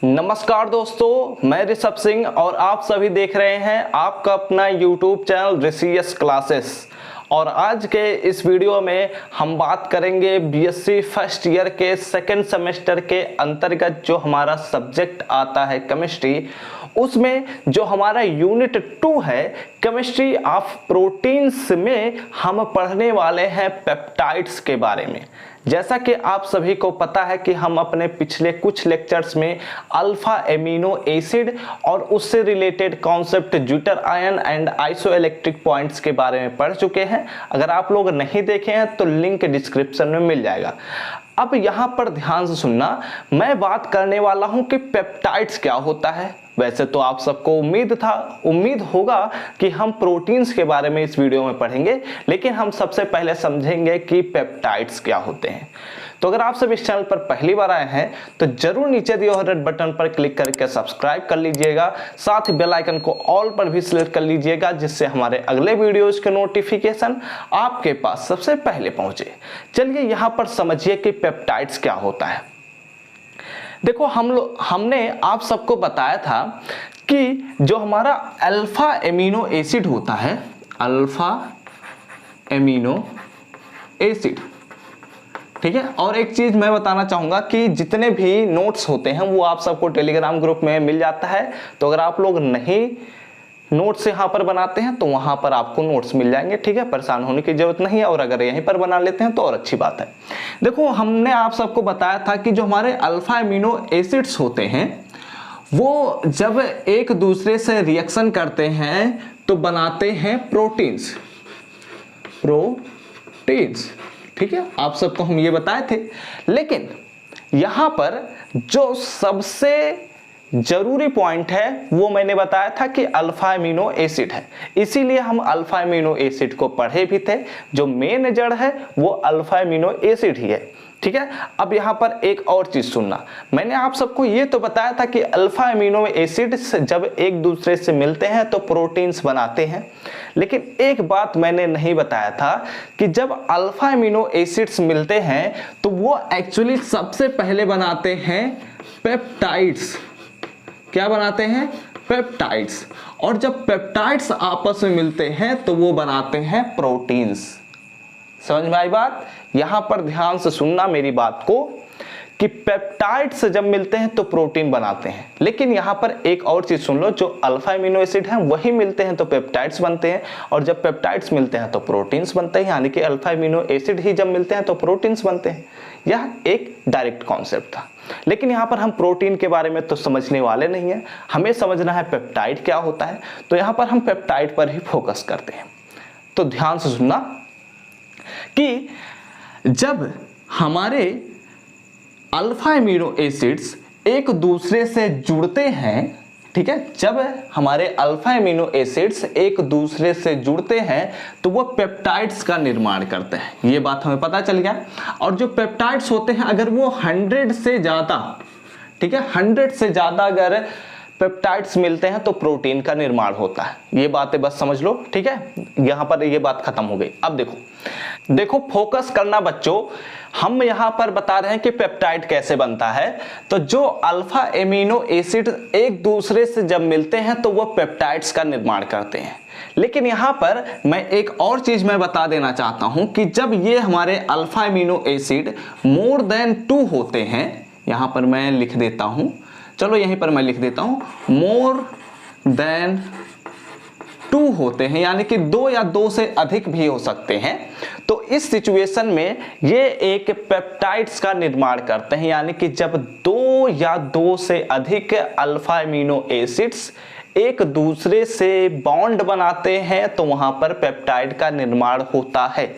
नमस्कार दोस्तों, मैं ऋषभ सिंह और आप सभी देख रहे हैं आपका अपना YouTube चैनल ऋषियस क्लासेस। और आज के इस वीडियो में हम बात करेंगे बीएससी फर्स्ट ईयर के सेकंड सेमेस्टर के अंतर्गत जो हमारा सब्जेक्ट आता है केमिस्ट्री, उसमें जो हमारा यूनिट 2 है केमिस्ट्री ऑफ प्रोटीन्स में हम पढ़ने वाले हैं पेप्टाइड्स के बारे में। जैसा कि आप सभी को पता है कि हम अपने पिछले कुछ लेक्चर्स में अल्फा एमिनो एसिड और उससे related concept zwitter ion and isoelectric points के बारे में पढ़ चुके हैं। अगर आप लोग नहीं देखे हैं तो लिंक डिस्क्रिप्शन में मिल जाएगा। अब यहाँ पर ध्यान से सुनना, मैं बात करने वाला हूँ कि पेप्टाइड्स क्या होता है। वैसे तो आप सबको उम्मीद होगा कि हम प्रोटीन्स के बारे में इस वीडियो में पढ़ेंगे, लेकिन हम सबसे पहले समझेंगे कि पेप्टाइड्स क्या होते हैं। तो अगर आप सब इस चैनल पर पहली बार आए हैं तो जरूर नीचे दिए हुए रेड बटन पर क्लिक करके सब्सक्राइब कर लीजिएगा, साथ ही बेल आइकन को ऑल पर भी सिलेक्ट कर लीजिएगा, जिससे हमारे अगले वीडियोज के नोटिफिकेशन आपके पास सबसे पहले पहुंचे। चलिए यहाँ पर समझिए कि पेप्टाइड्स क्या होता है। देखो, हमने आप सबको बताया था कि जो हमारा अल्फा एमिनो एसिड होता है, अल्फा एमिनो एसिड, ठीक है। और एक चीज मैं बताना चाहूंगा कि जितने भी नोट्स होते हैं वो आप सबको टेलीग्राम ग्रुप में मिल जाता है। तो अगर आप लोग नहीं नोट्स यहाँ पर बनाते हैं तो वहां पर आपको नोट्स मिल जाएंगे, ठीक है। परेशान होने की जरूरत नहीं है, और अगर यहीं पर बना लेते हैं तो और अच्छी बात है। देखो, हमने आप सबको बताया था कि जो हमारे अल्फा एमिनो एसिड्स होते हैं वो जब एक दूसरे से रिएक्शन करते हैं तो बनाते हैं प्रोटीन्स, ठीक है। आप सबको हम ये बताए थे। लेकिन यहां पर जो सबसे जरूरी पॉइंट है वो मैंने बताया था कि अल्फा एमिनो एसिड है, इसीलिए हम अल्फा एमिनो एसिड को पढ़े भी थे। जो मेन जड़ है वो अल्फा एमिनो एसिड ही है, ठीक है। अब यहाँ पर एक और चीज सुनना, मैंने आप सबको ये तो बताया था कि अल्फा एमिनो एसिड जब एक दूसरे से मिलते हैं तो प्रोटीन्स बनाते हैं, लेकिन एक बात मैंने नहीं बताया था कि जब अल्फा एमिनो एसिड्स मिलते हैं तो वो एक्चुअली सबसे पहले बनाते हैं पेप्टाइड्स। क्या बनाते हैं? पेप्टाइड्स। और जब पेप्टाइड्स आपस में मिलते हैं तो वो बनाते हैं प्रोटीन्स। समझ में आई बात? यहां पर ध्यान से सुनना मेरी बात को कि पेप्टाइड्स जब मिलते हैं तो प्रोटीन बनाते हैं। लेकिन यहां पर एक और चीज सुन लो, जो अल्फा एमिनो एसिड हैं वही मिलते हैं तो पेप्टाइड्स बनते हैं, और जब पेप्टाइड्स मिलते हैं तो प्रोटीन्स बनते हैं। यानी कि अल्फा एमिनो एसिड ही जब मिलते हैं तो प्रोटीन्स बनते हैं। यह एक डायरेक्ट कॉन्सेप्ट था। लेकिन यहां पर हम प्रोटीन के बारे में तो समझने वाले नहीं है, हमें समझना है पेप्टाइड क्या होता है। तो यहां पर हम पेप्टाइड पर ही फोकस करते हैं। तो ध्यान से सुनना कि जब हमारे अल्फा एमिनो एसिड्स एक दूसरे से जुड़ते हैं, ठीक है, जब हमारे अल्फा एमिनो एसिड्स एक दूसरे से जुड़ते हैं तो वो पेप्टाइड्स का निर्माण करते हैं। ये बात हमें पता चल गया। और जो पेप्टाइड्स होते हैं अगर वो 100 से ज्यादा, ठीक है, 100 से ज्यादा अगर पेप्टाइड्स मिलते हैं तो प्रोटीन का निर्माण होता है। ये बातें बस समझ लो, ठीक है। यहां पर ये बात खत्म हो गई। अब देखो फोकस करना बच्चों, हम यहां पर बता रहे हैं कि पेप्टाइड कैसे बनता है। तो जो अल्फा एमिनो एसिड एक दूसरे से जब मिलते हैं तो वो पेप्टाइड्स का निर्माण करते हैं। लेकिन यहां पर मैं एक और चीज मैं बता देना चाहता हूं कि जब ये हमारे alpha amino acid more than 2 होते हैं, यहां पर मैं लिख देता हूं, चलो यहीं पर मैं लिख देता हूं, मोर देन 2 होते हैं, यानी कि 2 या 2 से अधिक भी हो सकते हैं। तो इस सिचुएशन में ये एक पेप्टाइड्स का निर्माण करते हैं। यानी कि जब 2 या 2 से अधिक अल्फा एमिनो एसिड्स एक दूसरे से बॉन्ड बनाते हैं तो वहां पर पेप्टाइड का निर्माण होता है।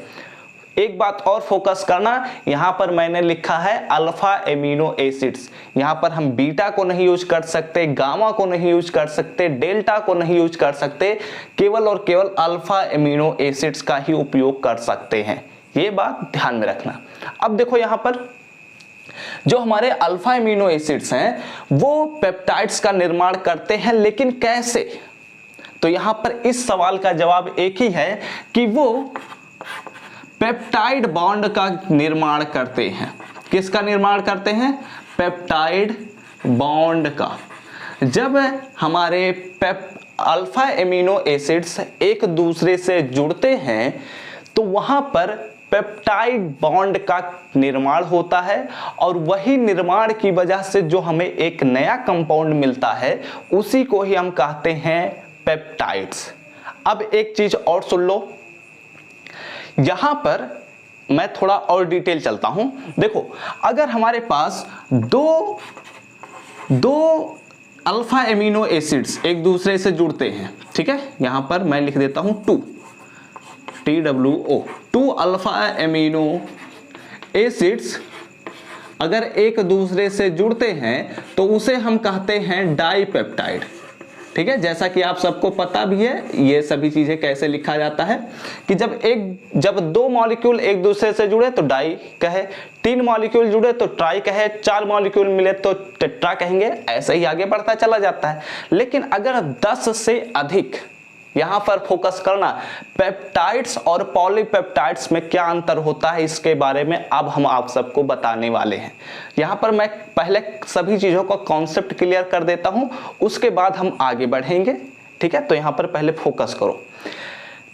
एक बात और फोकस करना, यहां पर मैंने लिखा है अल्फा एमिनो एसिड्स। यहां पर हम बीटा को नहीं यूज कर सकते, गामा को नहीं यूज कर सकते, डेल्टा को नहीं यूज कर सकते, केवल और केवल अल्फा एमिनो एसिड्स का ही उपयोग कर सकते हैं। ये बात ध्यान में रखना। अब देखो यहां पर जो हमारे अल्फा एमिनो एसिड्स हैं वो पेप्टाइड्स का निर्माण करते हैं, लेकिन कैसे? तो यहां पर इस सवाल का जवाब एक ही है कि वो पेप्टाइड बॉन्ड का निर्माण करते हैं। किसका निर्माण करते हैं? पेप्टाइड बॉन्ड का, जब हमारे अल्फा एमिनो एसिड्स एक दूसरे से जुड़ते हैं तो वहां पर पेप्टाइड बॉन्ड का निर्माण होता है, और वही निर्माण की वजह से जो हमें एक नया कंपाउंड मिलता है उसी को ही हम कहते हैं पेप्टाइड्स। अब एक चीज और सुन लो, यहां पर मैं थोड़ा और डिटेल चलता हूं। देखो, अगर हमारे पास दो अल्फा एमिनो एसिड्स एक दूसरे से जुड़ते हैं, ठीक है, यहां पर मैं लिख देता हूं 2 टू अल्फा एमिनो एसिड्स अगर एक दूसरे से जुड़ते हैं तो उसे हम कहते हैं डाइपेप्टाइड। ठीक है, जैसा कि आप सबको पता भी है ये सभी चीजें कैसे लिखा जाता है कि जब दो मॉलिक्यूल एक दूसरे से जुड़े तो डाई कहे, 3 मॉलिक्यूल जुड़े तो ट्राई कहे, 4 मॉलिक्यूल मिले तो टेट्रा कहेंगे, ऐसे ही आगे बढ़ता चला जाता है। लेकिन अगर 10 से अधिक, यहां पर फोकस करना, पेप्टाइड्स और पॉलीपेप्टाइड्स में क्या अंतर होता है इसके बारे में अब हम आप सबको बताने वाले हैं। यहां पर मैं पहले सभी चीजों का कॉन्सेप्ट क्लियर कर देता हूं, उसके बाद हम आगे बढ़ेंगे। ठीक है, तो यहां पर पहले फोकस करो।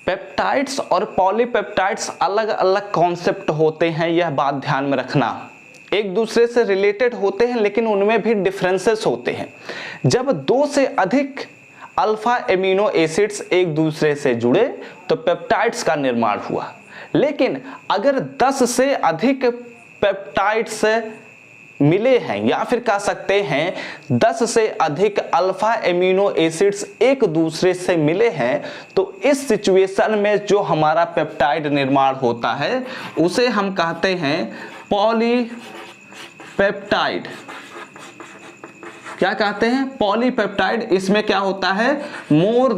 पेप्टाइड्स और पॉलीपेप्टाइड्स अलग अलग कॉन्सेप्ट होते हैं, यह बात ध्यान में रखना। एक दूसरे से रिलेटेड होते हैं लेकिन उनमें भी डिफरेंसेस होते हैं। जब 2 से अधिक अल्फा एमिनो एसिड्स एक दूसरे से जुड़े तो पेप्टाइड्स का निर्माण हुआ, लेकिन अगर 10 से अधिक पेप्टाइड्स मिले हैं या फिर कह सकते हैं 10 से अधिक अल्फा एमिनो एसिड्स एक दूसरे से मिले हैं तो इस सिचुएशन में जो हमारा पेप्टाइड निर्माण होता है उसे हम कहते हैं पॉलीपेप्टाइड। क्या कहते हैं? पॉलीपेप्टाइड। इसमें क्या होता है? More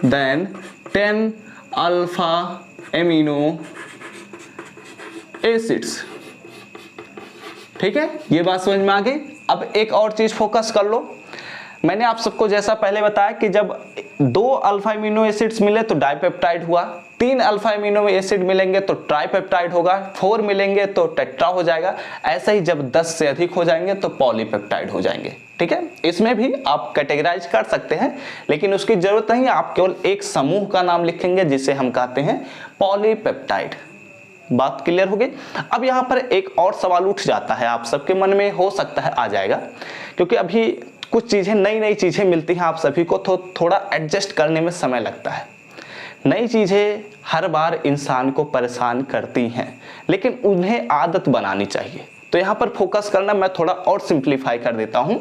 than 10 alpha amino acids. ठीक है, ये बात समझ में आ गई। अब एक और चीज फोकस कर लो। मैंने आप सबको जैसा पहले बताया कि जब 2 अल्फा एमिनो एसिड्स मिले तो डाइपेप्टाइड हुआ, 3 अल्फा एमिनो एसिड मिलेंगे तो ट्राइपेप्टाइड होगा, 4 मिलेंगे तो टेट्रा हो जाएगा। ऐसे ही जब 10 से अधिक हो जाएंगे तो पॉलीपेप्टाइड हो जाएंगे। ठीक है, इसमें भी आप कैटेगराइज कर सकते हैं लेकिन उसकी जरूरत नहीं है, आप केवल एक समूह का नाम लिखेंगे जिसे हम कहते हैं पॉलीपेप्टाइड। बात क्लियर हो गई। अब यहां पर एक और सवाल उठ जाता है, आप सबके मन में हो सकता है आ जाएगा, क्योंकि अभी कुछ चीजें नई चीजें मिलती हैं आप सभी को, तो थोड़ा एडजस्ट करने में समय लगता है। नई चीजें हर बार इंसान को परेशान करती हैं लेकिन उन्हें आदत बनानी चाहिए। तो यहां पर फोकस करना, मैं थोड़ा और सिंप्लीफाई कर देता हूं।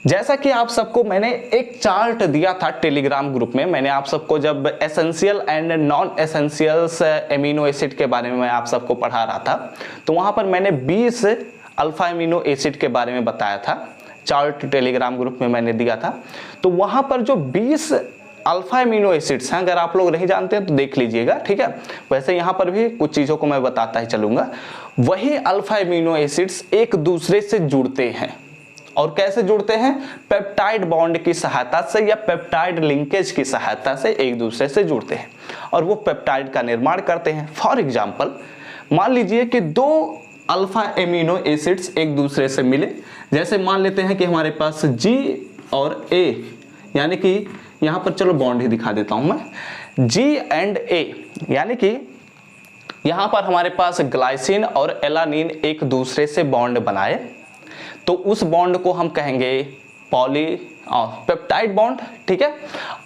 जैसा कि आप सबको मैंने एक चार्ट दिया था टेलीग्राम ग्रुप में, मैंने आप सबको जब essential and non essentials amino acid के बारे में मैं आप सबको पढ़ा रहा था, तो वहां पर मैंने 20 अल्फा एमिनो एसिड के बारे में बताया था। चार्ट टेलीग्राम ग्रुप में मैंने दिया था। तो वहां पर जो 20 अल्फा एमिनो एसिड्स हैं, अगर आप लोग नहीं जानते हैं तो देख लीजिएगा। ठीक है, वैसे यहां पर भी कुछ चीजों को मैं बताता ही चलूंगा। वही अल्फा एमिनो एसिड्स एक दूसरे से जुड़ते हैं, और कैसे जुड़ते हैं? पेप्टाइड बॉन्ड की सहायता से या पेप्टाइड लिंकेज की सहायता से एक दूसरे से जुड़ते हैं और वो पेप्टाइड का निर्माण करते हैं। फॉर एग्जाम्पल, मान लीजिए कि 2 अल्फा एमिनो एसिड्स एक दूसरे से मिले। जैसे मान लेते हैं कि हमारे पास G और A, यानी कि यहां पर चलो बॉन्ड ही दिखा देता हूं मैं, G एंड A, यानी कि यहां पर हमारे पास ग्लाइसिन और एलानिन एक दूसरे से बॉन्ड बनाए तो उस बॉन्ड को हम कहेंगे पेप्टाइड बॉन्ड। ठीक है,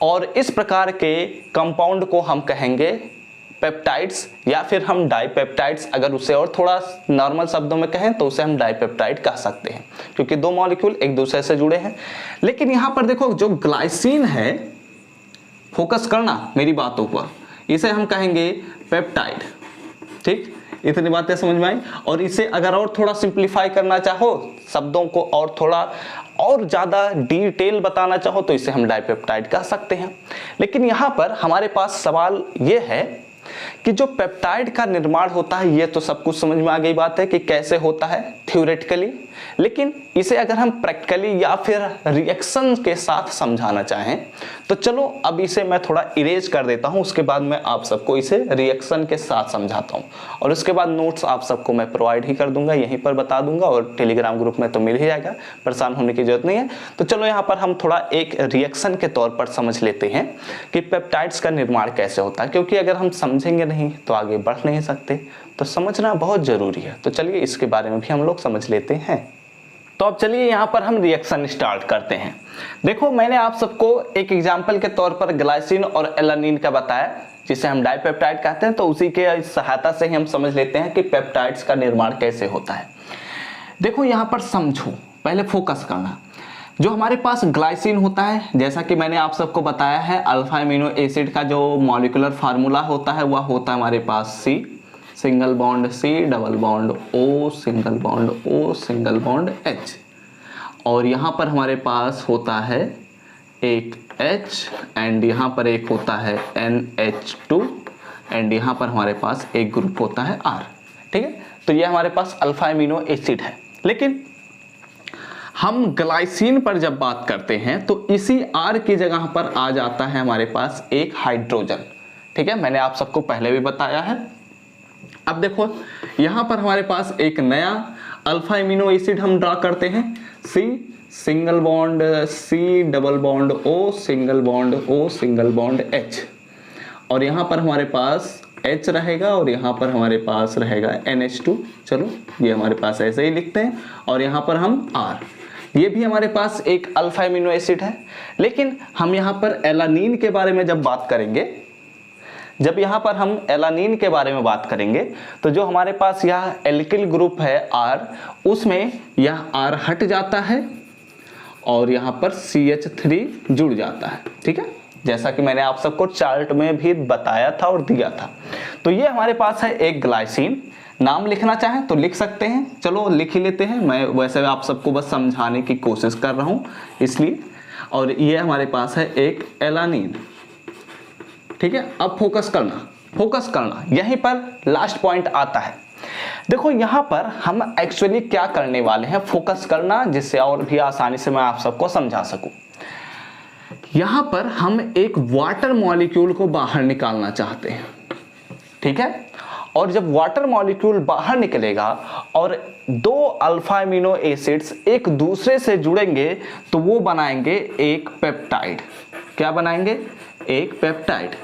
और इस प्रकार के कंपाउंड को हम कहेंगे पेप्टाइड्स या फिर हम डाइपेप्टाइड्स। अगर उसे और थोड़ा नॉर्मल शब्दों में कहें तो उसे हम डाइपेप्टाइड कह सकते हैं, क्योंकि 2 मॉलिक्यूल एक दूसरे से जुड़े हैं। लेकिन यहां पर देखो, जो ग्लाइसिन है, फोकस करना मेरी बातों पर, इसे हम कहेंगे पेप्टाइड। ठीक, इतनी बातें समझ में आई। और इसे अगर और थोड़ा सिंप्लीफाई करना चाहो, शब्दों को और थोड़ा और ज्यादा डिटेल बताना चाहो तो इसे हम डाइपेप्टाइड कह सकते हैं। लेकिन यहां पर हमारे पास सवाल यह है कि जो पेप्टाइड का निर्माण होता है, ये तो सब कुछ समझ में आ गई बात है कि कैसे होता है थ्योरेटिकली, लेकिन इसे अगर हम प्रैक्टिकली या फिर रिएक्शन के साथ समझाना चाहें तो चलो अब इसे मैं थोड़ा इरेज कर देता हूं, उसके बाद मैं आप सबको इसे रिएक्शन के साथ समझाता हूं और उसके बाद नोट्स आप सबको मैं प्रोवाइड ही कर दूंगा, यहीं पर बता दूंगा और टेलीग्राम ग्रुप में तो मिल ही जाएगा, परेशान होने की जरूरत नहीं है। तो चलो यहाँ पर हम थोड़ा एक रिएक्शन के तौर पर समझ लेते हैं कि पेप्टाइड्स का निर्माण कैसे होता है, क्योंकि अगर हम समझेंगे नहीं तो आगे बढ़ नहीं सकते, तो समझना बहुत जरूरी है। तो चलिए इसके बारे में भी हम लोग समझ लेते हैं। तो अब चलिए यहाँ पर हम रिएक्शन स्टार्ट करते हैं। देखो मैंने आप सबको एक एग्जांपल के तौर पर ग्लाइसिन और एलानिन का बताया, जिसे हम डाइपेप्टाइड कहते हैं, तो उसी के सहायता से ही हम समझ लेते हैं कि पेप्टाइड्स का निर्माण कैसे होता है। देखो यहाँ पर समझो, पहले फोकस करना। जो हमारे पास ग्लाइसिन होता है, जैसा कि मैंने आप सबको बताया है, अल्फा एमिनो एसिड का जो मॉलिक्यूलर फार्मूला होता है वह होता है हमारे पास C, single bond C, double bond O, single bond O, single bond H, और यहाँ पर हमारे पास होता है एक H एंड यहाँ पर एक होता है NH2 एंड यहाँ पर हमारे पास एक ग्रुप होता है R। ठीक है, तो ये हमारे पास अल्फा एमिनो एसिड है। लेकिन हम ग्लाइसिन पर जब बात करते हैं तो इसी R की जगह पर आ जाता है हमारे पास एक हाइड्रोजन। ठीक है, मैंने आप सबको पहले भी बताया है। अब देखो यहाँ पर हमारे पास एक नया अल्फा एमिनो एसिड हम ड्रा करते हैं, C, single bond C, double bond O, single bond O, single bond H, और यहाँ पर हमारे पास H रहेगा और यहाँ पर हमारे पास रहेगा NH2। चलो ये हमारे पास ऐसे ही लिखते हैं, और यहाँ पर हम R, ये भी हमारे पास एक अल्फा एमिनो एसिड है। लेकिन हम यहाँ पर एलानिन के बारे में जब बात करेंगे, जब यहाँ पर हम एलानिन के बारे में बात करेंगे तो जो हमारे पास यह एल्किल ग्रुप है R, उसमें यह R हट जाता है और यहाँ पर CH3 जुड़ जाता है। ठीक है, जैसा कि मैंने आप सबको चार्ट में भी बताया था और दिया था। तो ये हमारे पास है एक ग्लाइसिन। नाम लिखना चाहें तो लिख सकते हैं, चलो लिख ही लेते हैं, मैं वैसे आप सबको बस समझाने की कोशिश कर रहा हूँ इसलिए। और ये हमारे पास है एक एलानिन। ठीक है, अब फोकस करना, यहीं पर लास्ट पॉइंट आता है। देखो यहाँ पर हम एक्चुअली क्या करने वाले हैं, फोकस करना, जिससे और भी आसानी से मैं आप सबको समझा सकूं। यहाँ पर हम एक वाटर मॉलिक्यूल को बाहर निकालना चाहते हैं। ठीक है, और जब वाटर मॉलिक्यूल बाहर निकलेगा और दो अल्फा एमिनो एसिड्स एक दूसरे से जुड़ेंगे तो वो बनाएंगे एक पेप्टाइड। क्या बनाएंगे? एक पेप्टाइड।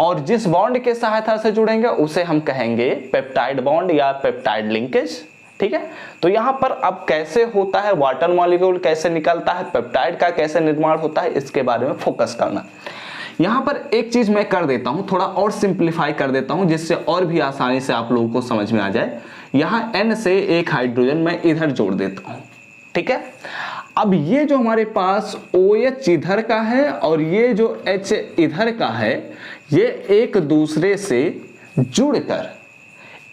और जिस बॉन्ड के सहायता से जुड़ेंगे उसे हम कहेंगे पेप्टाइड बॉन्ड या पेप्टाइड लिंकेज। ठीक है, तो यहां पर अब कैसे होता है, वाटर मॉलिक्यूल कैसे निकलता है, पेप्टाइड का कैसे निर्माण होता है, इसके बारे में फोकस करना। यहां पर एक चीज मैं कर देता हूं, थोड़ा और सिंप्लीफाई कर देता हूं जिससे और भी आसानी से आप लोगों को समझ में आ जाए। यहां N से एक हाइड्रोजन मैं इधर जोड़ देता हूं। ठीक है, अब ये जो हमारे पास OH इधर का है और ये जो H इधर का है, ये एक दूसरे से जुड़कर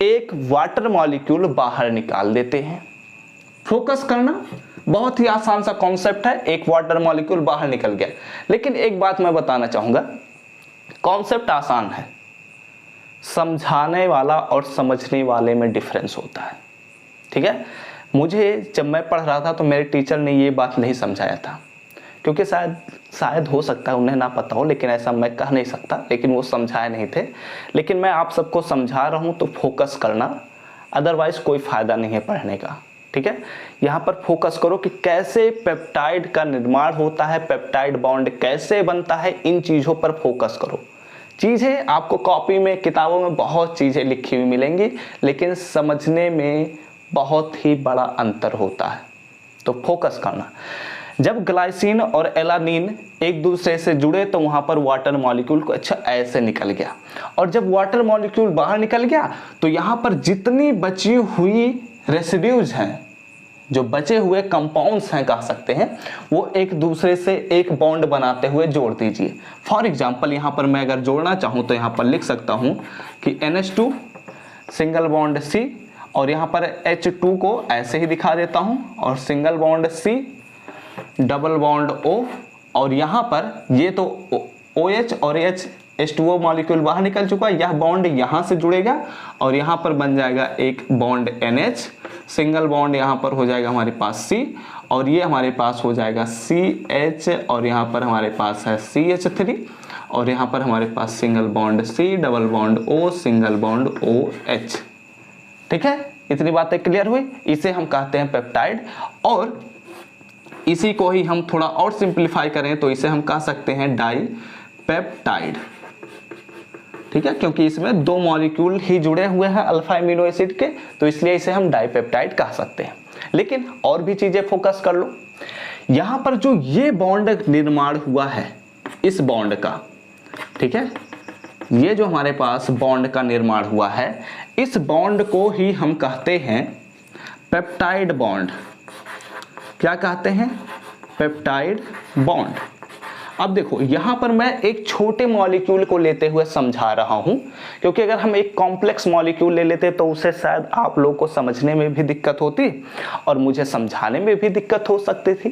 एक वाटर मॉलिक्यूल बाहर निकाल देते हैं। फोकस करना बहुत ही आसान सा कॉन्सेप्ट है, एक वाटर मॉलिक्यूल बाहर निकल गया। लेकिन एक बात मैं बताना चाहूंगा, कॉन्सेप्ट आसान है, समझाने वाला और समझने वाले में डिफरेंस होता है। ठीक है, मुझे जब मैं पढ़ रहा था तो मेरे टीचर ने ये बात नहीं समझाया था, क्योंकि शायद हो सकता है उन्हें ना पता हो, लेकिन ऐसा मैं कह नहीं सकता, लेकिन वो समझाए नहीं थे। लेकिन मैं आप सबको समझा रहा हूं तो फोकस करना, अदरवाइज कोई फायदा नहीं है पढ़ने का। ठीक है, यहाँ पर फोकस करो कि कैसे पेप्टाइड का निर्माण होता है, पेप्टाइड बॉन्ड कैसे बनता है, इन चीजों पर फोकस करो। चीजें आपको कॉपी में, किताबों में बहुत चीजें लिखी हुई मिलेंगी, लेकिन समझने में बहुत ही बड़ा अंतर होता है। तो फोकस करना। जब ग्लाइसिन और एलानिन एक दूसरे से जुड़े तो वहां पर वाटर मॉलिक्यूल को अच्छा ऐसे निकल गया, और जब वाटर मॉलिक्यूल बाहर निकल गया तो यहाँ पर जितनी बची हुई रेसिड्यूज हैं, जो बचे हुए कंपाउंड्स हैं कह सकते हैं, वो एक दूसरे से एक बॉन्ड बनाते हुए जोड़ दीजिए। फॉर एग्जांपल यहाँ पर मैं अगर जोड़ना चाहूँ तो यहाँ पर लिख सकता हूँ कि NH2 सिंगल बॉन्ड C, और यहाँ पर H2 को ऐसे ही दिखा देता हूँ, और single bond C, double bond O, और यहाँ पर ये तो OH और H H2O मॉलिक्यूल बाहर निकल चुका है, यह बॉन्ड यहाँ से जुड़ेगा और यहाँ पर बन जाएगा एक बॉन्ड NH, सिंगल बॉन्ड यहाँ पर हो जाएगा हमारे पास C और ये हमारे पास हो जाएगा CH और यहाँ पर हमारे पास है CH3 और यहाँ पर हमारे पास single bond C, double bond O, single bond OH। ठीक है, इतनी बातें क्लियर हुई। इसे हम कहते हैं पेप्टाइड और इसी को ही हम थोड़ा और सिंप्लीफाई करें तो इसे हम कह सकते हैं डाई पेप्टाइड। ठीक है, क्योंकि इसमें दो मॉलिक्यूल ही जुड़े हुए हैं अल्फा एमिनो एसिड के, तो इसलिए इसे हम डाइपेप्टाइड कह सकते हैं। लेकिन और भी चीजें फोकस कर लो। यहां पर जो ये बॉन्ड निर्माण हुआ है इस बॉन्ड का, ठीक है, ये जो हमारे पास बॉन्ड का निर्माण हुआ है इस बॉन्ड को ही हम कहते हैं पेप्टाइड बॉन्ड। क्या कहते हैं? Peptide bond. अब देखो यहां पर मैं एक छोटे मॉलिक्यूल को लेते हुए समझा रहा हूं, क्योंकि अगर हम एक कॉम्प्लेक्स मॉलिक्यूल ले लेते तो उसे शायद आप लोगों को समझने में भी दिक्कत होती और मुझे समझाने में भी दिक्कत हो सकती थी।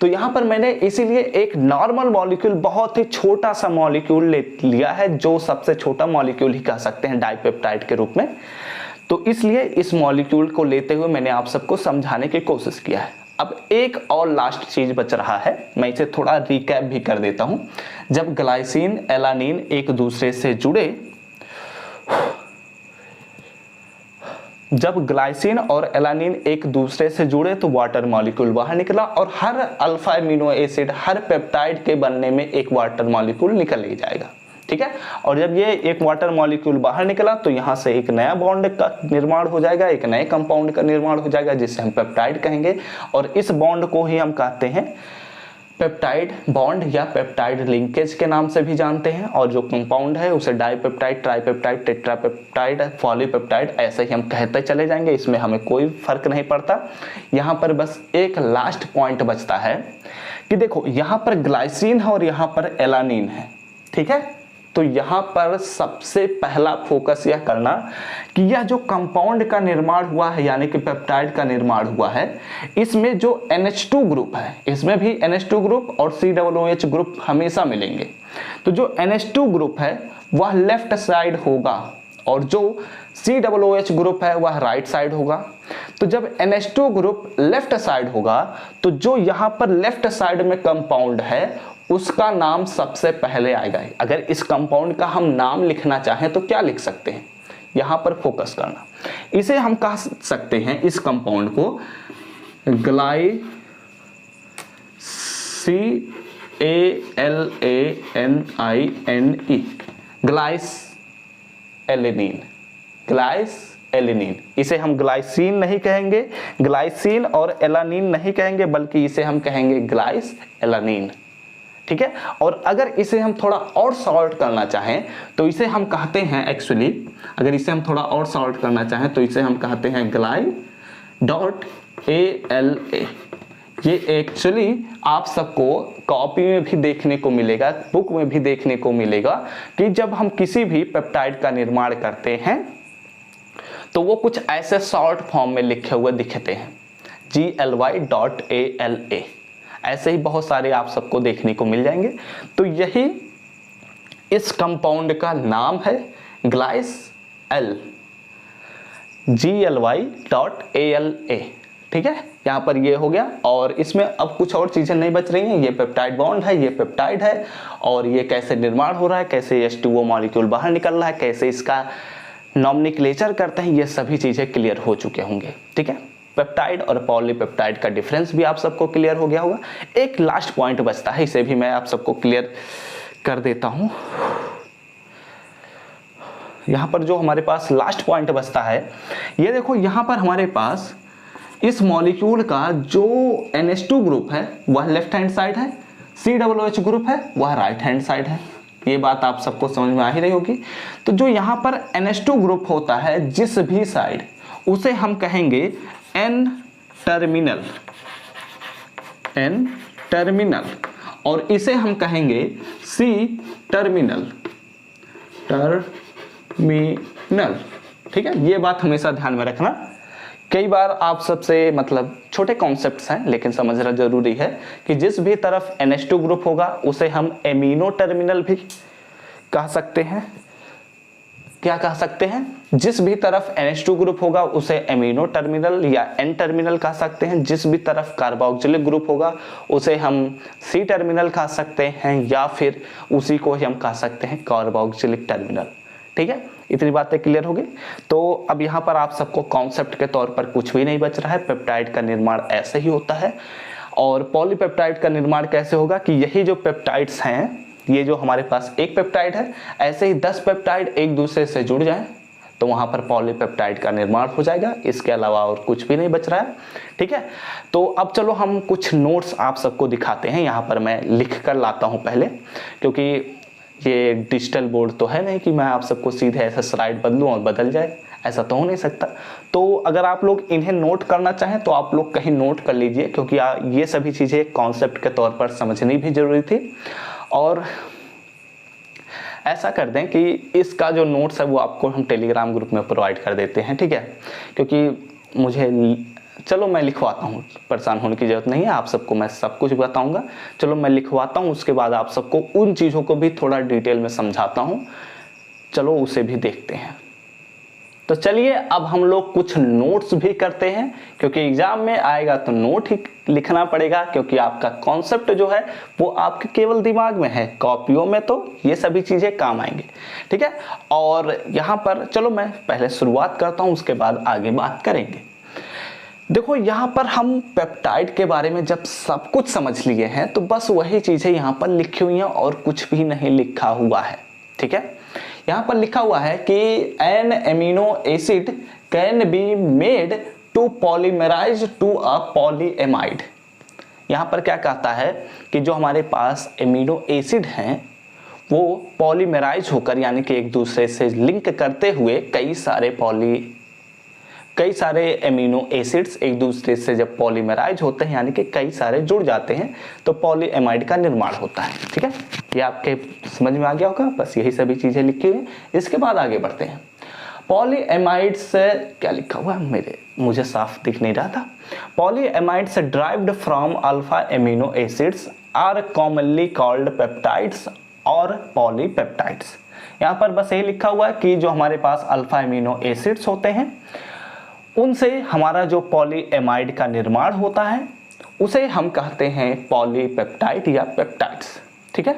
तो यहां पर मैंने इसीलिए एक नॉर्मल मॉलिक्यूल, बहुत ही छोटा सा मॉलिक्यूल लिया है, जो सबसे छोटा मॉलिक्यूल ही कह सकते हैं डाइपेप्टाइड के रूप में। तो इसलिए इस मॉलिक्यूल को लेते हुए मैंने आप सबको समझाने की कोशिश किया है। अब एक और लास्ट चीज बच रहा है, मैं इसे थोड़ा रिकैप भी कर देता हूं। जब ग्लाइसिन एलानिन एक दूसरे से जुड़े, जब ग्लाइसिन और एलानिन एक दूसरे से जुड़े तो वाटर मॉलिक्यूल बाहर निकला और हर अल्फा एमिनो एसिड, हर पेप्टाइड के बनने में एक वाटर मॉलिक्यूल निकल ही जाएगा। ठीक है, और जब ये एक वाटर मॉलिक्यूल बाहर निकला तो यहां से एक नया बॉन्ड का निर्माण हो जाएगा, एक नए कंपाउंड का निर्माण हो जाएगा जिसे हम पेप्टाइड कहेंगे। और इस बॉन्ड को ही हम कहते हैं पेप्टाइड बॉन्ड या पेप्टाइड लिंकेज के नाम से भी जानते हैं। और जो कंपाउंड है उसे डाइपेप्टाइड, ट्राइपेप्टाइड, टेट्रापेप्टाइड, पॉलीपेप्टाइड ऐसे ही हम कहते चले जाएंगे, इसमें हमें कोई फर्क नहीं पड़ता। यहाँ पर बस एक लास्ट पॉइंट बचता है कि देखो यहाँ पर ग्लाइसिन है और यहाँ पर एलानिन है। ठीक है, तो यहाँ पर सबसे पहला फोकस यह करना कि यह जो कंपाउंड का निर्माण हुआ है यानी कि पेप्टाइड का निर्माण हुआ है, इसमें जो NH2 ग्रुप है, इसमें भी NH2 ग्रुप और COOH ग्रुप हमेशा मिलेंगे। तो जो NH2 ग्रुप है वह लेफ्ट साइड होगा और जो COOH ग्रुप है वह राइट साइड होगा। तो जब NH2 ग्रुप लेफ्ट साइड होगा तो जो यहाँ पर लेफ्ट साइड में कंपाउंड है उसका नाम सबसे पहले आएगा। अगर इस कंपाउंड का हम नाम लिखना चाहें तो क्या लिख सकते हैं? यहां पर फोकस करना। इसे हम कह सकते हैं, इस कंपाउंड को ग्लाइसिन, ग्लाइस एलिनीन, ग्लाइस एलिनीन। इसे हम ग्लाइसिन नहीं कहेंगे, ग्लाइसिन और एलानीन नहीं कहेंगे, बल्कि इसे हम कहेंगे ग्लाइस एलानीन। ठीक है, और अगर इसे हम थोड़ा और सॉर्ट करना चाहें तो इसे हम कहते हैं, एक्चुअली अगर इसे हम थोड़ा और सॉर्ट करना चाहें तो इसे हम कहते हैं GLY.ALA। ये एक्चुअली आप सबको कॉपी में भी देखने को मिलेगा, बुक में भी देखने को मिलेगा कि जब हम किसी भी पेप्टाइड का निर्माण करते हैं तो वो कुछ ऐसे शॉर्ट फॉर्म में लिखे हुए दिखते हैं, GLY.ALA। ऐसे ही बहुत सारे आप सबको देखने को मिल जाएंगे। तो यही इस कंपाउंड का नाम है ग्लाइस एल, GLY.ALA। ठीक है, यहाँ पर ये हो गया और इसमें अब कुछ और चीजें नहीं बच रही हैं। ये पेप्टाइड बॉन्ड है, ये पेप्टाइड है और ये कैसे निर्माण हो रहा है, कैसे H2O मॉलिक्यूल बाहर निकल रहा है, कैसे इसका नॉमेनक्लेचर करते हैं, ये सभी चीजें क्लियर हो चुके होंगे। ठीक है, पेप्टाइड और पॉलीपेप्टाइड का डिफरेंस भी आप सबको क्लियर हो गया होगा। एक लास्ट पॉइंट बचता है, इसे भी मैं आप सबको क्लियर कर देता हूं। यहां पर जो हमारे पास लास्ट पॉइंट बचता है, ये देखो यहां पर हमारे पास इस मॉलिक्यूल का जो NH2 ग्रुप है वह लेफ्ट हैंड साइड है, COOH ग्रुप है वह राइट हैंड साइड है। ये बात आप सबको समझ में आ ही रही होगी। तो जो यहां पर NH2 ग्रुप होता है जिस भी साइड, उसे हम कहेंगे N टर्मिनल, N टर्मिनल, और इसे हम कहेंगे C टर्मिनल, टर्मिनल। ठीक है, ये बात हमेशा ध्यान में रखना। कई बार आप सबसे मतलब छोटे कॉन्सेप्ट्स हैं लेकिन समझना जरूरी है कि जिस भी तरफ NH2 ग्रुप होगा उसे हम एमिनो टर्मिनल भी कह सकते हैं, क्या कह सकते हैं, जिस भी तरफ NH2 ग्रुप होगा उसे एमिनो टर्मिनल या N टर्मिनल कह सकते हैं, जिस भी तरफ कार्बोक्सिलिक ग्रुप होगा उसे हम C टर्मिनल कह सकते हैं, या फिर उसी को हम कह सकते हैं कार्बोक्सिलिक टर्मिनल। ठीक है, इतनी बातें क्लियर हो गई। तो अब यहाँ पर आप सबको कॉन्सेप्ट के तौर पर कुछ भी नहीं बच रहा है, पेप्टाइड का निर्माण ऐसे ही होता है। और पॉलीपेप्टाइड का निर्माण कैसे होगा कि यही जो पेप्टाइड्स हैं, ये जो हमारे पास एक पेप्टाइड है, ऐसे ही 10 पेप्टाइड एक दूसरे से जुड़ जाएं तो वहां पर पॉलीपेप्टाइड का निर्माण हो जाएगा। इसके अलावा और कुछ भी नहीं बच रहा है। ठीक है, तो अब चलो हम कुछ नोट्स आप सबको दिखाते हैं। यहाँ पर मैं लिख कर लाता हूँ पहले, क्योंकि ये डिजिटल बोर्ड तो है नहीं कि मैं आप सबको सीधे ऐसा स्लाइड बदलूं और बदल जाए, ऐसा तो हो नहीं सकता। तो अगर आप लोग इन्हें नोट करना चाहें तो आप लोग कहीं नोट कर लीजिए, क्योंकि ये सभी चीज़ें कॉन्सेप्ट के तौर पर समझनी भी जरूरी थी। और ऐसा कर दें कि इसका जो नोट्स है वो आपको हम टेलीग्राम ग्रुप में प्रोवाइड कर देते हैं। ठीक है, क्योंकि मुझे, चलो मैं लिखवाता हूँ, परेशान होने की ज़रूरत नहीं है, आप सबको मैं सब कुछ बताऊँगा। चलो मैं लिखवाता हूँ, उसके बाद आप सबको उन चीज़ों को भी थोड़ा डिटेल में समझाता हूँ। चलो उसे भी देखते हैं। तो चलिए अब हम लोग कुछ नोट्स भी करते हैं, क्योंकि एग्जाम में आएगा तो नोट ही लिखना पड़ेगा, क्योंकि आपका कॉन्सेप्ट जो है वो आपके केवल दिमाग में है, कॉपियों में तो ये सभी चीज़ें काम आएंगे। ठीक है, और यहाँ पर चलो मैं पहले शुरुआत करता हूँ, उसके बाद आगे बात करेंगे। देखो यहाँ पर हम पेप्टाइड के बारे में जब सब कुछ समझ लिए हैं तो बस वही चीज़ें यहाँ पर लिखी हुई हैं और कुछ भी नहीं लिखा हुआ है। ठीक है, यहाँ पर लिखा हुआ है कि an amino acid can be made to polymerise to a polyamide. यहाँ पर क्या कहता है कि जो हमारे पास एमिनो एसिड हैं वो पॉलीमराइज होकर, यानी कि एक दूसरे से लिंक करते हुए कई सारे एमिनो एसिड्स एक दूसरे से जब पॉलीमराइज होते हैं, यानी कि कई सारे जुड़ जाते हैं, तो पॉलीएमाइड का निर्माण होता है। ठीक है, ये आपके समझ में आ गया होगा, बस यही सभी चीजें लिखी हुई हैं। इसके बाद आगे बढ़ते हैं। पॉलीएमाइड से क्या लिखा हुआ है, मुझे साफ दिख नहीं रहा था। Polyamides derived from alpha amino acids are commonly called peptides और पॉलीपेप्टाइड्स। यहाँ पर बस यही लिखा हुआ है कि जो हमारे पास अल्फा एमिनो एसिड्स होते हैं उनसे हमारा जो पॉलीएमाइड का निर्माण होता है उसे हम कहते हैं पॉलीपेप्टाइड या पेप्टाइड्स। ठीक है,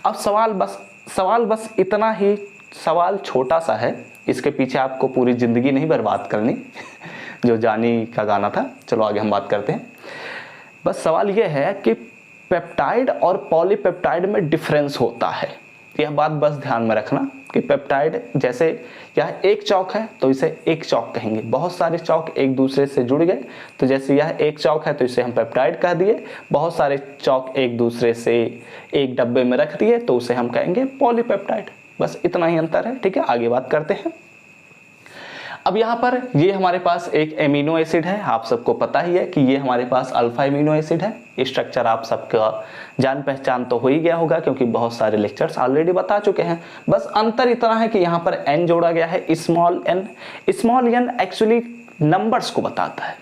अब सवाल बस इतना ही, सवाल छोटा सा है, इसके पीछे आपको पूरी जिंदगी नहीं बर्बाद करनी जो जानी का गाना था। चलो आगे हम बात करते हैं। बस सवाल यह है कि पेप्टाइड और पॉलीपेप्टाइड में डिफरेंस होता है, यह बात बस ध्यान में रखना कि पेप्टाइड, जैसे यह एक चौक है तो इसे एक चौक कहेंगे, बहुत सारे चौक एक दूसरे से जुड़ गए तो जैसे यह एक चौक है तो इसे हम पेप्टाइड कह दिए, बहुत सारे चौक एक दूसरे से एक डब्बे में रख दिए तो उसे हम कहेंगे पॉलीपेप्टाइड। बस इतना ही अंतर है। ठीक है, आगे बात करते हैं। अब यहाँ पर ये हमारे पास एक एमिनो एसिड है, आप सबको पता ही है कि ये हमारे पास अल्फा एमिनो एसिड है। स्ट्रक्चर आप सबका जान पहचान तो हो ही गया होगा, क्योंकि बहुत सारे लेक्चर्स ऑलरेडी बता चुके हैं। बस अंतर इतना है कि यहाँ पर n जोड़ा गया है, small n। Small n actually numbers को बताता है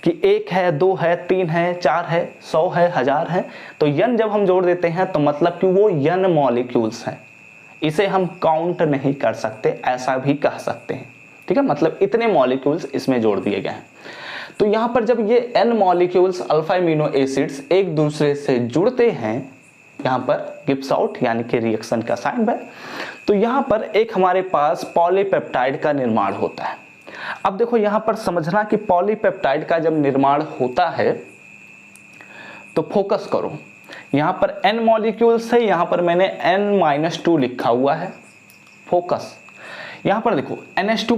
कि 1 है, 2 है, 3 है, 4 है, 100 है, 1000 है। तो n जब हम जोड़ देते हैं तो मतलब कि वो n मॉलिक्यूल्स हैं, इसे हम काउंट नहीं कर सकते, ऐसा भी कह सकते हैं। ठीक है, मतलब इतने मॉलिक्यूल्स इसमें जोड़ दिए गए हैं। तो यहाँ पर जब ये n molecules alpha amino acids एक दूसरे से जुड़ते हैं, यहाँ पर गिब्स आउट यानी कि रिएक्शन का साइन है, तो यहाँ पर एक हमारे पास पॉलीपेप्टाइड का निर्माण होता है। अब देखो यहाँ पर समझना कि पॉलीपेप्टाइड का जब निर्माण होता है तो फोकस करो, यहाँ पर n मॉलिक्यूल्स है, यहाँ पर मैंने n-2 लिखा हुआ है। फोकस, यहाँ पर देखो NH2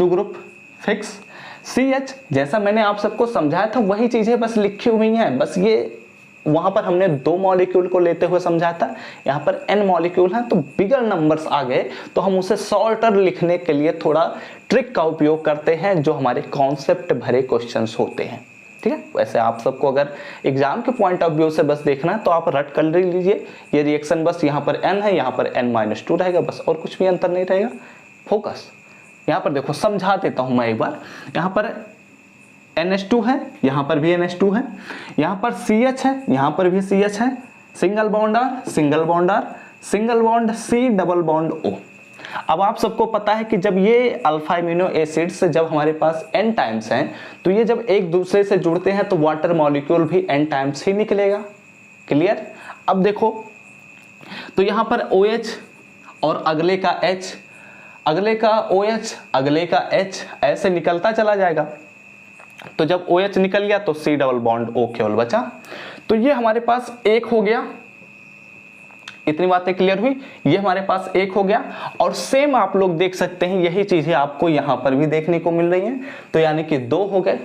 ग्रुप फिक्स, CH जैसा मैंने आप सबको समझाया था वही चीजें बस लिखी हुई हैं, बस ये वहां पर हमने 2 मॉलिक्यूल को लेते हुए समझाया था, यहाँ पर n मॉलिक्यूल है तो बिगर नंबर्स आ गए तो हम उसे शॉर्टर लिखने के लिए थोड़ा ट्रिक का उपयोग करते हैं जो हमारे कॉन्सेप्ट भरे क्वेश्चंस होते हैं। ठीक है, वैसे आप सबको अगर एग्जाम के पॉइंट ऑफ व्यू से बस देखना है तो आप रट कर लीजिए, ये रिएक्शन बस यहाँ पर n है, यहाँ पर n-2 रहेगा, बस और कुछ भी अंतर नहीं रहेगा। फोकस, यहाँ पर देखो समझा देता हूं मैं एक बार। यहाँ पर NH2 है, यहाँ पर भी NH2 है, यहाँ पर CH है, यहाँ पर भी CH है, single bond R, single bond C double bond O। अब आप सबको पता है कि जब ये अल्फा एमिनो एसिड्स जब हमारे पास n टाइम्स हैं तो ये जब एक दूसरे से जुड़ते हैं तो वाटर मॉलिक्यूल भी n टाइम्स ही निकलेगा। क्लियर? अब देखो तो यहाँ पर OH और अगले का H, अगले का OH, अगले का H ऐसे निकलता चला जाएगा। तो जब OH निकल गया तो C डबल बॉन्ड O केवल बचा। तो ये हमारे पास एक हो गया। इतनी बातें क्लियर हुई? ये हमारे पास एक हो गया। और सेम आप लोग देख सकते हैं यही चीजें आपको यहां पर भी देखने को मिल रही हैं। तो यानी कि 2 हो गए।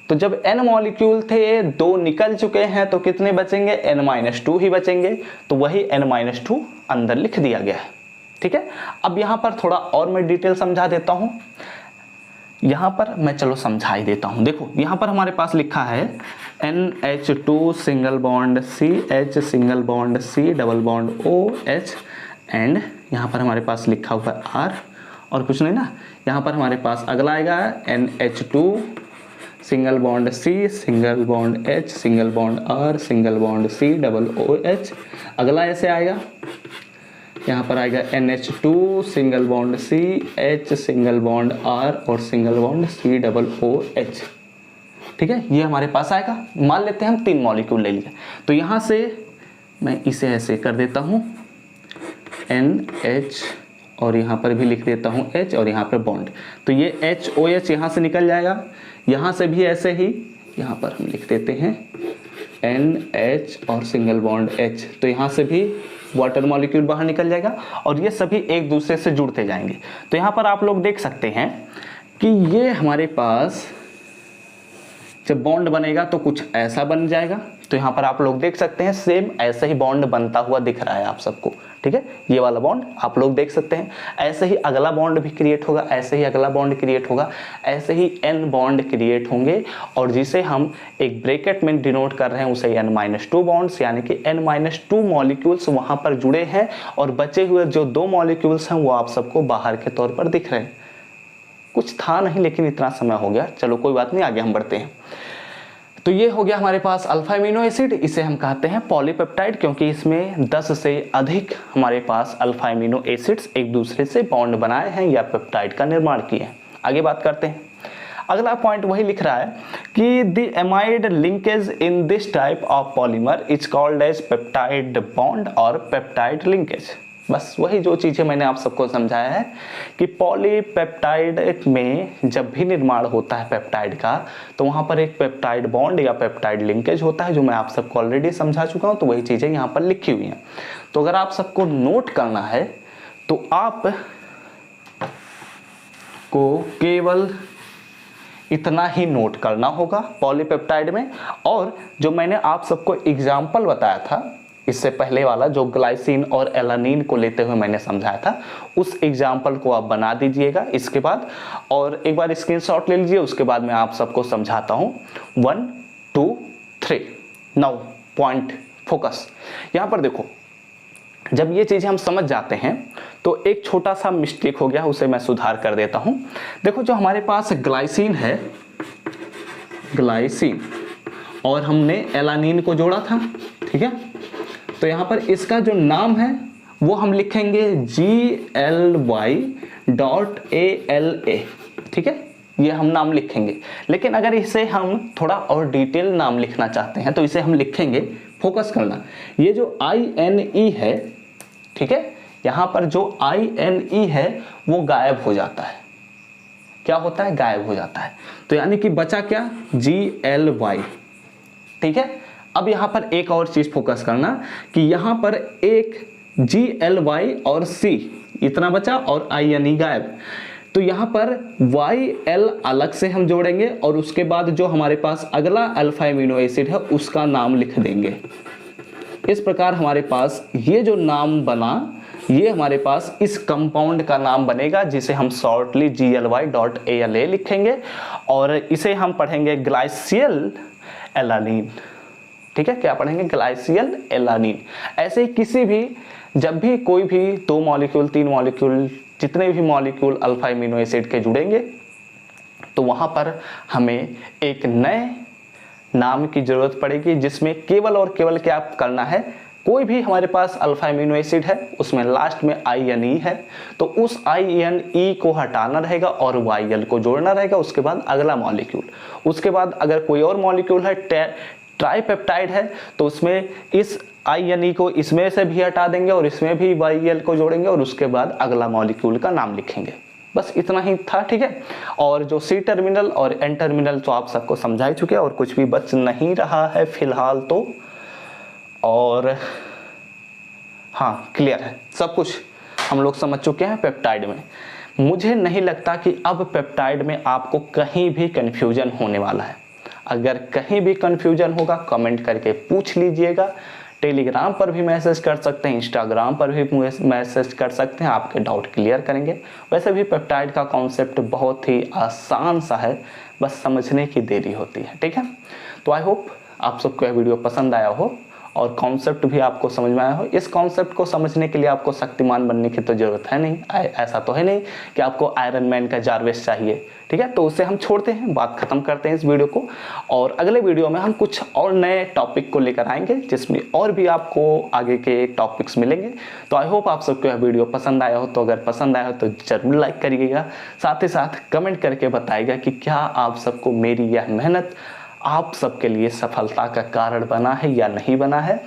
तो जब n मॉलिक्यूल थे 2 निकल चुके हैं तो कितने बचेंगे? n-2 ही बचेंगे। तो वही n-2 अंदर लिख दिया गया है। ठीक है, अब यहां पर थोड़ा और मैं डिटेल समझा देता हूं। यहां पर मैं चलो समझा ही देता हूं। देखो यहां पर हमारे पास लिखा है NH2 single bond CH single bond C double bond OH and यहाँ पर हमारे पास लिखा हुआ है R और कुछ नहीं ना। यहाँ पर हमारे पास अगला आएगा NH2 single bond C single bond H single bond R single bond C double OH। अगला ऐसे आएगा, यहाँ पर आएगा NH2 single bond C H single bond R और single bond C double OH। ठीक है, ये हमारे पास आएगा। मान लेते हैं हम 3 मॉलिक्यूल ले लिए। तो यहाँ से मैं इसे ऐसे कर देता हूँ NH और यहाँ पर भी लिख देता हूँ H और यहाँ पर बॉन्ड। तो ये HOH यहाँ से निकल जाएगा। यहाँ से भी ऐसे ही यहाँ पर हम लिख देते हैं NH और सिंगल बॉन्ड H। तो यहाँ से भी वाटर मॉलिक्यूल बाहर निकल जाएगा और ये सभी एक दूसरे से जुड़ते जाएंगे। तो यहाँ पर आप लोग देख सकते हैं कि ये हमारे पास जब बॉन्ड बनेगा तो कुछ ऐसा बन जाएगा। तो यहाँ पर आप लोग देख सकते हैं सेम ऐसे ही बॉन्ड बनता हुआ दिख रहा है आप सबको। ठीक है, ये वाला बॉन्ड आप लोग देख सकते हैं। ऐसे ही अगला बॉन्ड भी क्रिएट होगा, ऐसे ही अगला बॉन्ड क्रिएट होगा, ऐसे ही n बॉन्ड क्रिएट होंगे और जिसे हम एक ब्रैकेट में डिनोट कर रहे हैं उसे n-2 बॉन्ड्स, यानी कि n-2 मॉलिक्यूल्स वहां पर जुड़े हैं और बचे हुए जो 2 मॉलिक्यूल्स हैं वो आप सबको बाहर के तौर पर दिख रहे हैं। कुछ था नहीं लेकिन इतना समय हो गया, चलो कोई बात नहीं, आगे हम बढ़ते हैं। तो ये हो गया हमारे पास अल्फा एमिनो एसिड। इसे हम कहते हैं पॉलीपेप्टाइड क्योंकि इसमें 10 से अधिक हमारे पास अल्फा एमिनो एसिड्स एक दूसरे से बॉन्ड बनाए हैं या पेप्टाइड का निर्माण किए हैं। आगे बात करते हैं। अगला पॉइंट वही लिख रहा है कि the amide linkage in this type of polymer is called as peptide bond और पेप्टाइड लिंकेज। बस वही जो चीज़ें मैंने आप सबको समझाया है कि पॉलीपेप्टाइड में जब भी निर्माण होता है पेप्टाइड का तो वहाँ पर एक पेप्टाइड बॉन्ड या पेप्टाइड लिंकेज होता है, जो मैं आप सबको ऑलरेडी समझा चुका हूँ। तो वही चीज़ें यहाँ पर लिखी हुई हैं। तो अगर आप सबको नोट करना है तो आप को केवल इतना ही नोट करना होगा पॉलीपेप्टाइड में। और जो मैंने आप सबको एग्जाम्पल बताया था इससे पहले वाला, जो ग्लाइसिन और एलानिन को लेते हुए मैंने समझाया था, उस एग्जाम्पल को आप बना दीजिएगा इसके बाद और एक बार स्क्रीनशॉट ले लीजिए। उसके बाद मैं आप सबको समझाता हूँ 1 2 3। Now point focus. यहाँ पर देखो, जब ये चीज़ें हम समझ जाते हैं तो एक छोटा सा मिस्टेक हो गया, उसे मैं सुधार कर देता हूँ। देखो जो हमारे पास ग्लाइसिन है, ग्लाइसिन और हमने एलानिन को जोड़ा था, ठीक है। तो यहाँ पर इसका जो नाम है वो हम लिखेंगे GLY.ALA, ठीक है, ये हम नाम लिखेंगे। लेकिन अगर इसे हम थोड़ा और डिटेल नाम लिखना चाहते हैं तो इसे हम लिखेंगे, फोकस करना, ये जो INE है, ठीक है, यहाँ पर जो INE है वो गायब हो जाता है। क्या होता है? गायब हो जाता है। तो यानी कि बचा क्या? GLY, ठीक है। अब यहाँ पर एक और चीज फोकस करना कि यहाँ पर एक GLY और C इतना बचा और INE गायब। तो यहाँ पर YL अलग से हम जोड़ेंगे और उसके बाद जो हमारे पास अगला अल्फा एमिनो एसिड है उसका नाम लिख देंगे। इस प्रकार हमारे पास ये जो नाम बना, ये हमारे पास इस कंपाउंड का नाम बनेगा जिसे हम शॉर्टली GLY.ALA लिखेंगे और इसे हम पढ़ेंगे ग्लाइसियल एलानिन, ठीक है। क्या पढ़ेंगे? ग्लाइसियल एलानिन। ऐसे ही किसी भी, जब भी कोई भी 2 मॉलिक्यूल 3 मॉलिक्यूल जितने भी मॉलिक्यूल अल्फा एमिनो एसिड के जुड़ेंगे तो वहां पर हमें एक नए नाम की जरूरत पड़ेगी जिसमें केवल और केवल क्या करना है? कोई भी हमारे पास अल्फा अमीनो एसिड है उसमें लास्ट में INE है, तो उस INE को हटाना रहेगा और YL को जोड़ना रहेगा, उसके बाद अगला मॉलिक्यूल। उसके बाद अगर कोई और मॉलिक्यूल है ट्राइपेप्टाइड है तो उसमें इस INE को इसमें से भी हटा देंगे और इसमें भी YL को जोड़ेंगे और उसके बाद अगला मॉलिक्यूल का नाम लिखेंगे। बस इतना ही था, ठीक है। और जो C टर्मिनल और N टर्मिनल तो आप सबको समझा ही चुके हैं और कुछ भी बच नहीं रहा है फिलहाल तो। और हाँ, क्लियर है सब कुछ, हम लोग समझ चुके हैं पेप्टाइड में। मुझे नहीं लगता कि अब पेप्टाइड में आपको कहीं भी कन्फ्यूजन होने वाला है। अगर कहीं भी कन्फ्यूजन होगा कमेंट करके पूछ लीजिएगा। टेलीग्राम पर भी मैसेज कर सकते हैं, इंस्टाग्राम पर भी मैसेज कर सकते हैं, आपके डाउट क्लियर करेंगे। वैसे भी पेप्टाइड का कॉन्सेप्ट बहुत ही आसान सा है, बस समझने की देरी होती है, ठीक है। तो आई होप आप सबको यह वीडियो पसंद आया हो और कॉन्सेप्ट भी आपको समझ में आया हो। इस कॉन्सेप्ट को समझने के लिए आपको शक्तिमान बनने की तो ज़रूरत है नहीं, ऐसा तो है नहीं कि आपको आयरन मैन का जारवेस चाहिए, ठीक है। तो उसे हम छोड़ते हैं, बात खत्म करते हैं इस वीडियो को, और अगले वीडियो में हम कुछ और नए टॉपिक को लेकर आएंगे जिसमें और भी आपको आगे के टॉपिक्स मिलेंगे। तो आई होप आप सबको यह वीडियो पसंद आया हो, तो अगर पसंद आया हो तो ज़रूर लाइक करिएगा, साथ ही साथ कमेंट करके बताइएगा कि क्या आप सबको मेरी यह मेहनत आप सबके लिए सफलता का कारण बना है या नहीं बना है।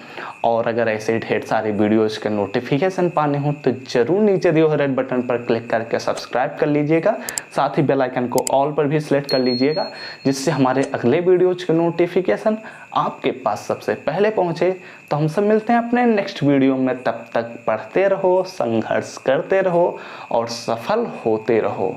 और अगर ऐसे ढेर सारे वीडियोज़ के नोटिफिकेशन पाने हो तो ज़रूर नीचे दिए हुए रेड बटन पर क्लिक करके सब्सक्राइब कर लीजिएगा, साथ ही बेल आइकन को ऑल पर भी सिलेक्ट कर लीजिएगा, जिससे हमारे अगले वीडियोज़ के नोटिफिकेशन आपके पास सबसे पहले पहुँचे। तो हम सब मिलते हैं अपने नेक्स्ट वीडियो में, तब तक पढ़ते रहो, संघर्ष करते रहो और सफल होते रहो।